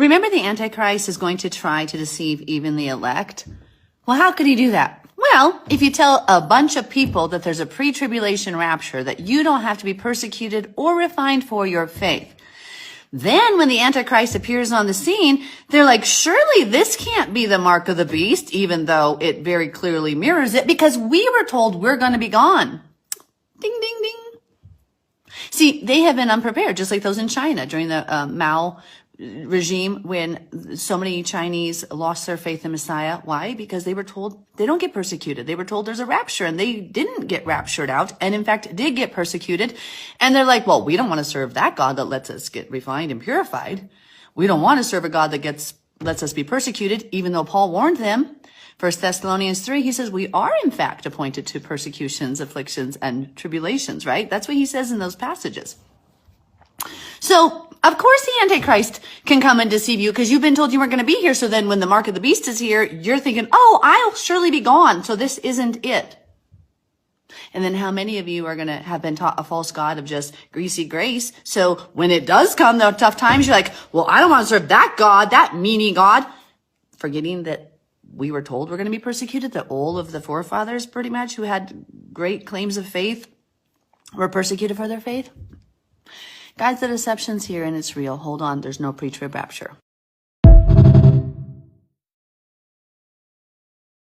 Remember, the Antichrist is going to try to deceive even the elect. Well, how could he do that? Well, if you tell a bunch of people that there's a pre-tribulation rapture, that you don't have to be persecuted or refined for your faith, then when the Antichrist appears on the scene, they're like, surely this can't be the mark of the beast, even though it very clearly mirrors it, because we were told we're going to be gone. Ding, ding, ding. See, they have been unprepared, just like those in China during the Mao regime, when so many Chinese lost their faith in Messiah. Why? Because they were told they don't get persecuted. They were told there's a rapture, and they didn't get raptured out, and in fact did get persecuted. And they're like, well, we don't want to serve that God that lets us get refined and purified. We don't want to serve a God that lets us be persecuted, even though Paul warned them. 1 Thessalonians 3, he says we are in fact appointed to persecutions, afflictions, and tribulations, right? That's what he says in those passages. So, of course the Antichrist can come and deceive you, because you've been told you weren't going to be here. So then when the mark of the beast is here, you're thinking, oh, I'll surely be gone, so this isn't it. And then how many of you are going to have been taught a false God of just greasy grace? So when it does come, the tough times, you're like, well, I don't want to serve that God, that meanie God. Forgetting that we were told we're going to be persecuted, that all of the forefathers pretty much who had great claims of faith were persecuted for their faith. Guys, the deception's here and it's real. Hold on, there's no pre-trib rapture.